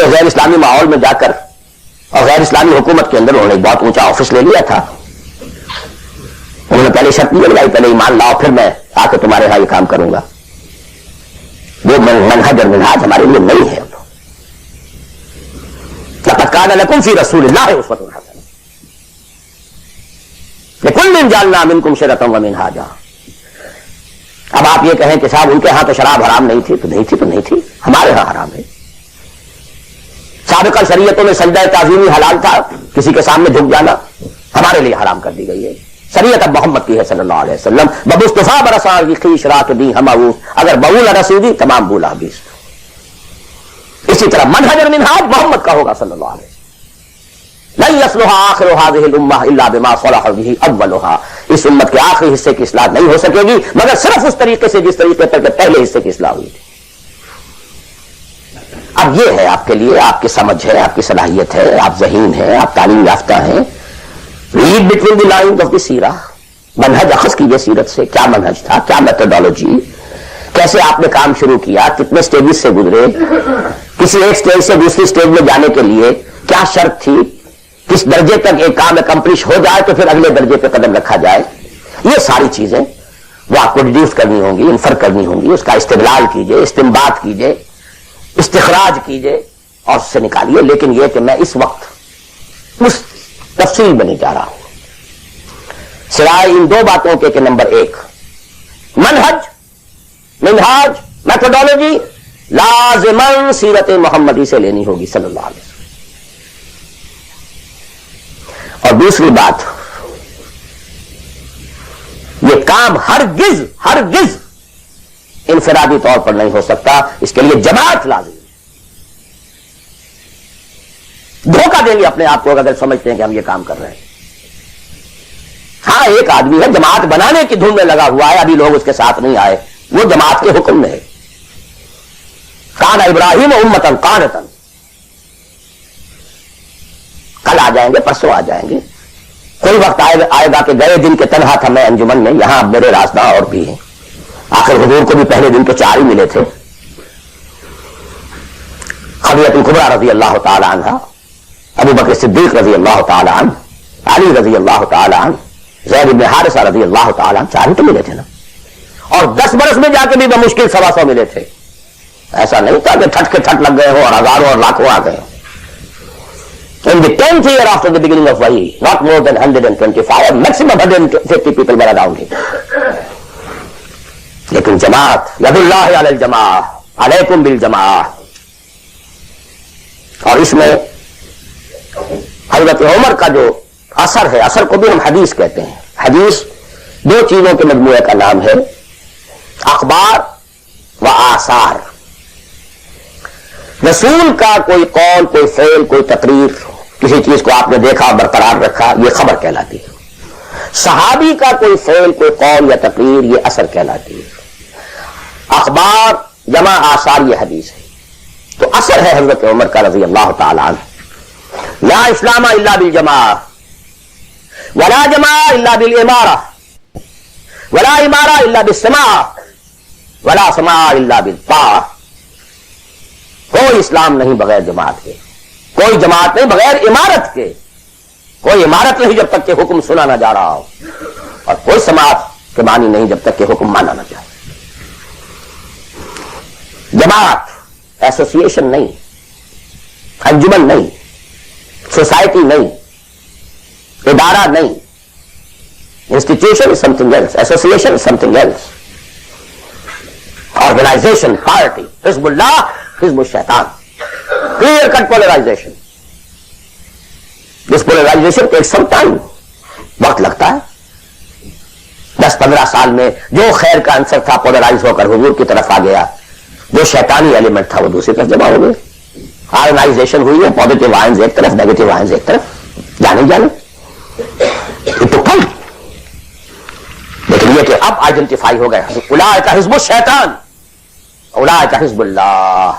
غیر اسلامی ماحول میں جا کر اور غیر اسلامی حکومت کے اندر انہوں نے ایک بہت اونچا آفس لے لیا تھا. انہوں نے پہلے شرط نہیں لگائی پہلے ایمان لاؤ پھر میں آ کے تمہارے یہاں یہ کام کروں گا. وہ منہج اور منہاج ہمارے لیے نہیں ہے. لقد کان لکم فی رسول اللہ اسوۃ حسنہ لکل جعلنا منکم شرعۃ ومنہاجا. اب آپ یہ کہیں کہ صاحب ان کے ہاں تو شراب حرام نہیں تھی تو نہیں تھی ہمارے ہاں حرام ہے. سابقہ شریعتوں میں سجدہ تعظیمی حلال تھا, کسی کے سامنے جھک جانا, ہمارے لیے حرام کر دی گئی ہے. شریعت اب محمد کی ہے صلی اللہ علیہ وسلم. ببصطفیٰ برسا کی خیش رات دی ہم اگر بول رسیدی تمام بولا بیس. اسی طرح منہج اور منہاج محمد کا ہوگا صلی اللہ علیہ وسلم. لن يصلح آخر هذه الامہ الا بما صلح به اولها. اس امت کے آخری حصے کی اصلاح نہیں ہو سکے گی مگر صرف اس طریقے سے جس طریقے پر پہلے حصے کی اصلاح ہوئی تھی. اب یہ ہے آپ کے لیے, آپ کی سمجھ ہے, آپ کی صلاحیت ہے, آپ ذہین ہیں, آپ تعلیم یافتہ ہیں. Read between the lines of the سیرہ. منہج اخذ کیجیے سیرت سے. کیا منہج تھا, کیا میتھڈالوجی, کیسے آپ نے کام شروع کیا, کتنے سٹیجز سے گزرے, کسی ایک سٹیج سے دوسری سٹیج میں جانے کے لیے کیا شرط تھی, کس درجے تک ایک کام اکمپلش ہو جائے تو پھر اگلے درجے پہ قدم رکھا جائے. یہ ساری چیزیں وہ آپ کو ڈیڈیوس کرنی ہوں گی, انفر کرنی ہوں گی. اس کا استدلال کیجیے, استنباط کیجیے, استخراج کیجیے اور اس سے نکالیے. لیکن یہ کہ میں اس وقت اس تفصیل میں نہیں جا رہا ہوں سوائے ان دو باتوں کے کہ نمبر ایک, منہج, منہاج, میتھڈالوجی لازماً سیرت محمدی سے لینی ہوگی صلی اللہ علیہ وسلم. اور دوسری بات, یہ کام ہرگز انفرادی طور پر نہیں ہو سکتا. اس کے لیے جماعت لازم ہے. دھوکہ دیں گے اپنے آپ کو اگر سمجھتے ہیں کہ ہم یہ کام کر رہے ہیں. ہاں ایک آدمی ہے جماعت بنانے کی دھوم میں لگا ہوا ہے, ابھی لوگ اس کے ساتھ نہیں آئے, وہ جماعت کے حکم میں ہے. کان ابراہیم امتن قانتن. کل آ جائیں گے, پرسوں آ جائیں گے. کوئی وقت آئے گا کہ گئے دن کے تنہا تھا میں انجمن میں, یہاں اب میرے رازداں اور بھی ہیں. آخر حضور کو بھی پہلے دن تو 4 ہی ملے تھے. خدیجہ الکبریٰ رضی اللہ تعالی عنہ, ابو بکر صدیق رضی اللہ تعالی عنہ, علی رضی اللہ تعالی عنہ, زید بن حارثہ رضی اللہ تعالی عنہ, 4 ہی تو ملے تھے نا. اور 10 برس میں جا کے بھی بمشکل 125 ملے تھے. ایسا نہیں تھا کہ ٹھٹ کے ٹھٹ لگ گئے ہوں اور ہزاروں اور لاکھوں آ گئے. In the 10th year after the beginning of Wahi, not more than 125, maximum 150 people were around him. لیکن جماعت, ید اللہ علی الجماع, علیکم بالجماع. اور اس میں حضرت عمر کا جو اثر ہے, اثر کو بھی ہم حدیث کہتے ہیں. حدیث 2 چیزوں کے مجموعے کا نام ہے, اخبار و آثار. رسول کا کوئی قول, کوئی فعل, کوئی تقریر, کسی چیز کو آپ نے دیکھا برقرار رکھا, یہ خبر کہلاتی ہے. صحابی کا کوئی فعل, کوئی قول یا تقریر, یہ اثر کہلاتی ہے. اخبار جمع آثار یہ حدیث ہے. تو اثر ہے حضرت عمر کا رضی اللہ تعالی عنہ. لا اسلام الا بالجماع, ولا جماع الا بالامارہ, ولا امارہ الا بالسماع, ولا سماع الا بالطاعہ. کوئی اسلام نہیں بغیر جماعت کے, کوئی جماعت نہیں بغیر امارت کے, کوئی امارت نہیں جب تک کہ حکم سنا نہ جا رہا ہو, اور کوئی سماعت کے معنی نہیں جب تک کہ حکم مانا نہ جائے. جماعت ایسوسیشن نہیں, انجمن نہیں, سوسائٹی نہیں, ادارہ نہیں. Institution is something else, association is something else. Organization, party, حزب اللہ, حزب الشیطان. Clear cut polarization. This polarization takes some time, وقت لگتا ہے. 10-15 سال میں جو خیر کا عنصر تھا پولرائز ہو کر حضور کی طرف آ گیا, جو شیطانی ایلیمنٹ تھا وہ دوسری طرف جمع ہو گئے. آرگنائزیشن ہوئی ہے, پازیٹیو آئنز ایک طرف, نیگیٹو آئنز ایک طرف, جانے لیکن یہ کہ اب آئیڈینٹیفائی ہو گئے, اولئک حزب الشیطان, اولئک حزب اللہ.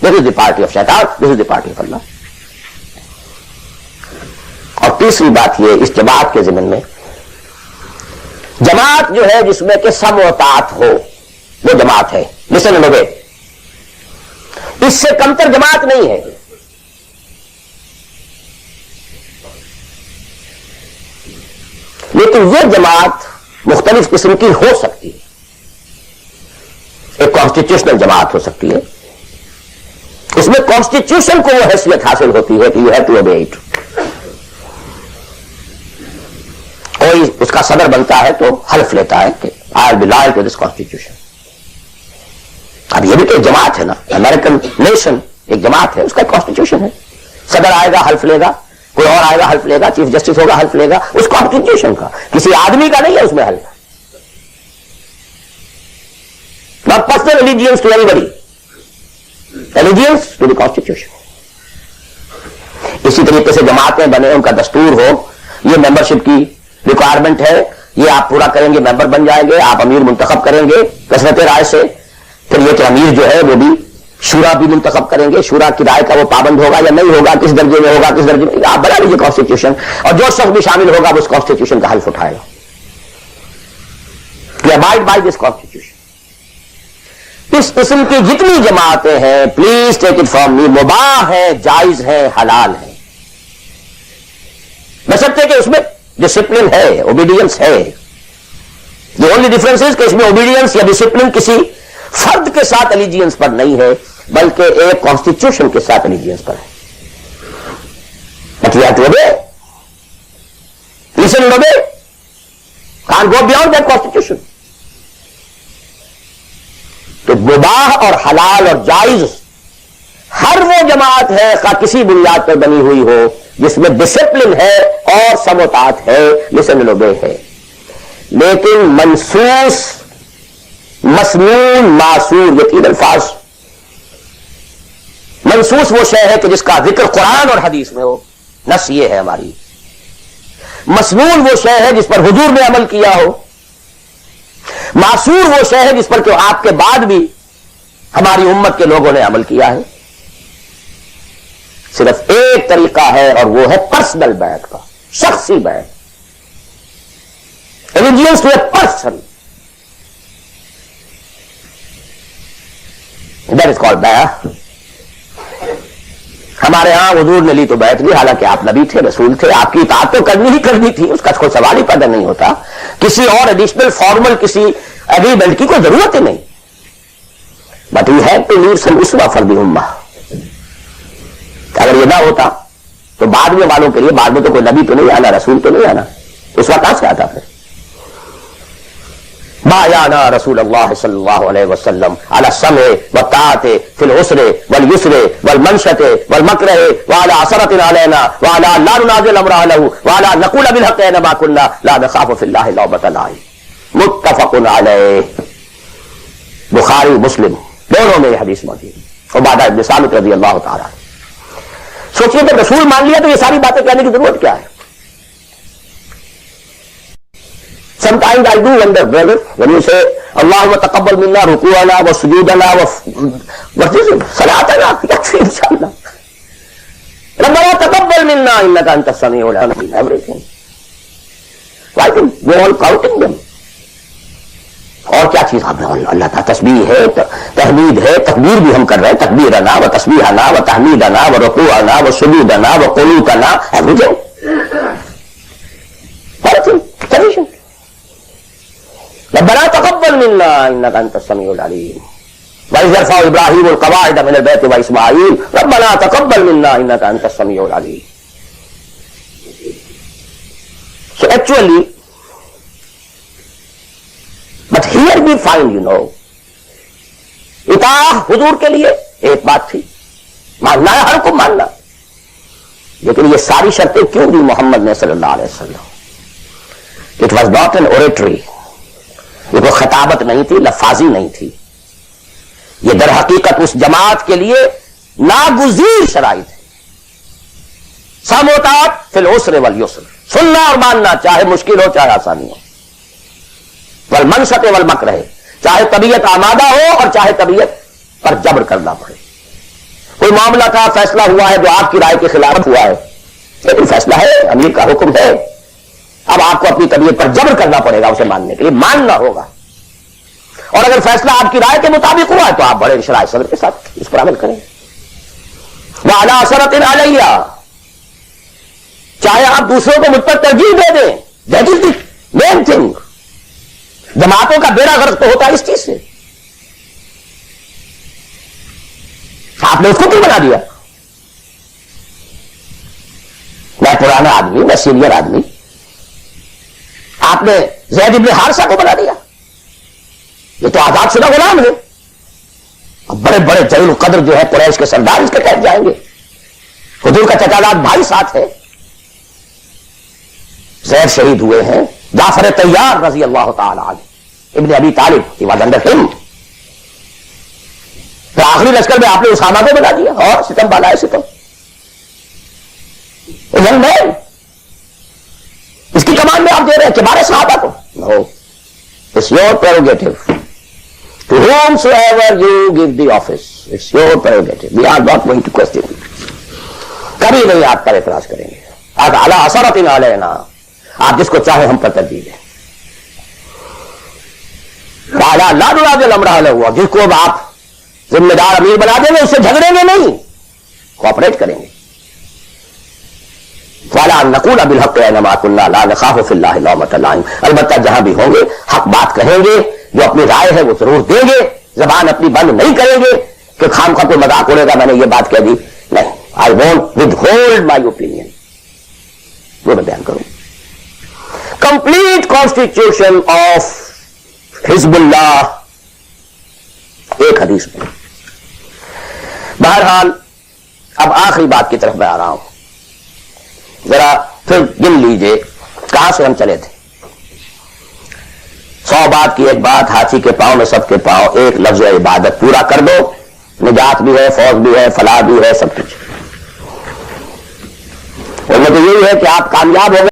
This is the party of shaitan, this is the party of Allah. اور تیسری بات یہ, اس جماعت کے ضمن میں, جماعت جو ہے جس میں کہ سمع و طاعت ہو, وہ جماعت ہے. لسن اینڈ اوبے. اس سے کمتر جماعت نہیں ہے. لیکن یہ جماعت مختلف قسم کی ہو سکتی ہے. ایک کانسٹیٹیوشنل جماعت ہو سکتی ہے، اس میں کانسٹیٹیوشن کو وہ حیثیت حاصل ہوتی ہے کہ you have to obey it. کوئی اس کا صدر بنتا ہے تو حلف لیتا ہے کہ I will be loyal to this constitution. اب یہ بھی تو ایک جماعت ہے نا، امریکن نیشن ایک جماعت ہے، اس کا کانسٹیٹیوشن ہے. صدر آئے گا حلف لے گا، کوئی اور آئے گا حلف لے گا، چیف جسٹس ہوگا حلف لے گا، اس کانسٹیٹیوشن کا، کسی آدمی کا نہیں ہے اس میں حلف. Not personal allegiance to anybody. Allegiance to the Constitution. اسی طریقے سے جماعتیں بنے، ان کا دستور ہو، یہ ممبرشپ کی ریکوائرمنٹ ہے، یہ آپ پورا کریں گے ممبر بن جائیں گے، آپ امیر منتخب کریں گے کثرت رائے سے. پھر یہ کہ امیر جو ہے وہ بھی شورا بھی منتخب کریں گے، شورا کی رائے کا وہ پابند ہوگا یا نہیں ہوگا، کس درجے میں ہوگا کس درجے میں، آپ بنا لیجیے کانسٹیٹیوشن، اور جو شخص بھی شامل ہوگا وہ اس کانسٹیٹیوشن کا حلف اٹھائے گا. Abide by this constitution. اس قسم کی جتنی جماعتیں ہیں، please take it from me, مباح ہے، جائز ہے، حلال ہے، بشرطے کہ اس میں ڈسپلن ہے، اوبیڈینس ہے. دی اونلی ڈفرنس از کہ اس میں اوبیڈینس یا ڈسپلن کسی فرد کے ساتھ الیجینس پر نہیں ہے، بلکہ ایک کانسٹیٹیوشن کے ساتھ الیجینس پر ہے. But you have to obey, listen and obey, can't go beyond that constitution. تو مباح اور حلال اور جائز ہر وہ جماعت ہے خواہ کسی بنیاد پر بنی ہوئی ہو جس میں ڈسپلن ہے اور سموتات ہے، لسن اینڈ اوبے ہے. لیکن منسوس، مسنون، معصور، یہ تین الفاظ. منسوس وہ شے ہے کہ جس کا ذکر قرآن اور حدیث میں ہو، نص یہ ہے ہماری. مسنون وہ شے ہے جس پر حضور نے عمل کیا ہو. معصور وہ شے ہے جس پر کہ آپ کے بعد بھی ہماری امت کے لوگوں نے عمل کیا ہے. صرف ایک طریقہ ہے اور وہ ہے پرسنل بیعت کا، شخصی بیعت. allegiance to a person. That is called بیعت. ہمارے ہاں حضور نے لی تو بیعت لی، حالانکہ آپ نبی تھے، رسول تھے، آپ کی اطاعت تو کرنی ہی کرنی تھی، اس کا کوئی سوال ہی پیدا نہیں ہوتا. کسی اور ایڈیشنل فارمل کسی ایگریمنٹ کی کوئی ضرورت ہی نہیں. But you have to leave some اسوہ فار دی امہ. اگر یہ نہ ہوتا تو بعد میں والوں کے لیے، بعد میں تو کوئی نبی تو نہیں آنا، رسول تو نہیں آنا، اسوہ کہاں سے آتا پھر؟ بايعنا رسول اللہ صلی اللہ علیہ وسلم على السمع والطاعة في العسر واليسر والمنشط والمكره وعلى عثرة علينا وعلى لا ننازل امر اهله وعلى نقول بالحق اينما كنا لا نخاف في الله لومة لائم. متفق علیہ. بخاری مسلم دونوں میں یہ حدیث موجود ہے. عبادہ بن صامت رضی اللہ تعالیٰ. سوچیے جب رسول مان لیا تو یہ ساری باتیں کہنے کی ضرورت کیا ہے؟ Sometimes I do wonder, brother, when you say, Allahumma taqabbal minna ruku'ana wa sujudana wa what is it? Salatana, yakfi inshallah. Rabbana taqabbal minna innaka anta as-sami'ul 'alim. Everything. Why think we're all counting them? اور کیا چیز اللہ تعالیٰ تسبیح ہے، تحمید ہے، تکبیر بھی ہم کر رہے ہیں، تکبیرنا و تسبیحنا و تحمیدنا و رکوعنا و سجودنا و قنوتنا، everything. Everything. ربنا تقبل منا انك انت السميع العليم واذ يرفع ابراهيم القواعد من البيت واسماعيل ربنا تقبل منا انك انت السميع العليم. So actually, but here we find, اطاعت حضور کے لیے ایک بات تھی، ماننا ہے ہر کو ماننا، لیکن یہ ساری شرطیں کیوں دی محمد نے صلی اللہ علیہ وسلم؟ It was not an oratory. یہ کوئی خطابت نہیں تھی، لفاظی نہیں تھی. یہ در حقیقت اس جماعت کے لیے ناگزیر شرائط ہے. سموتات فی العسر والیسر، سننا اور ماننا چاہے مشکل ہو چاہے آسانی ہو. والمنشط والمکرہ، چاہے طبیعت آمادہ ہو اور چاہے طبیعت پر جبر کرنا پڑے. کوئی معاملہ کا فیصلہ ہوا ہے جو آپ کی رائے کے خلاف ہوا ہے، لیکن فیصلہ ہے، امیر کا حکم ہے، اب آپ کو اپنی طبیعت پر جبر کرنا پڑے گا اسے ماننے کے لیے، ماننا ہوگا. اور اگر فیصلہ آپ کی رائے کے مطابق ہوا ہے تو آپ بڑے انشراح صدر کے ساتھ اس پر عمل کریں. وعلی اثرۃ علیہ، چاہے آپ دوسروں کو مجھ پر ترجیح دے دیں. That is the main thing. جماعتوں کا بیڑا غرق تو ہوتا ہے اس چیز سے. آپ نے اس کو کیوں بنا دیا؟ میں پرانا آدمی، میں سینئر آدمی، آپ نے زید ابن حارثہ کو بنا دیا. یہ تو آزاد شدہ غلام ہے. اب بڑے بڑے جلیل القدر جو ہے قریش کے سردار اس کے تحت جائیں گے. حضور کا چچا بھائی ساتھ ہے. زید شہید ہوئے ہیں. جعفر طیار رضی اللہ تعالی عنہ ابن ابی طالب ہی واز انڈر ہم. تو آخری لشکر میں آپ نے اسامہ کو بنا دیا اور ستم بالا ہے ستم. ینگ مین، اس کی کمان میں آپ دے رہے ہیں کبار صحابہ کو. No, it's your prerogative. To whom soever you give the office, it's your prerogative. We are not going to question it. کبھی نہیں آپ پر اعتراض کریں گے. اعلی اثرۃ علینا، آپ جس کو چاہے ہم پر ترجیح دیں. لا ننازع الامر له، جس کو آپ ذمہ دار امیر بنا دیں گے اس سے جھگڑیں گے نہیں، کوآپریٹ کریں گے. وَلَا نَقُولَ بِالْحَقِّ أَيْنَمَا كُنَّا لَا نَخَافُ فِي اللَّهِ لَوْمَةَ لَائِمٍ. البتہ جہاں بھی ہوں گے حق بات کہیں گے، جو اپنی رائے ہے وہ ضرور دیں گے. زبان اپنی بند نہیں کریں گے کہ خام خواہ کوئی مذاق اڑے گا میں نے یہ بات کہہ دی. نہیں، I won't with hold my opinion. وہ میں بیان کروں. کمپلیٹ کانسٹیٹیوشن آف حزب اللہ ایک حدیث میں. بہرحال اب آخری بات کی طرف میں آ رہا ہوں. ذرا پھر گن لیجئے کہاں سے ہم چلے تھے. 100 بات کی ایک بات، ہاتھی کے پاؤں میں سب کے پاؤں، ایک لفظ عبادت پورا کر دو، نجات بھی ہے، فوز بھی ہے، فلاح بھی ہے، سب کچھ. اور میں تو یہی ہے کہ آپ کامیاب ہو گئے.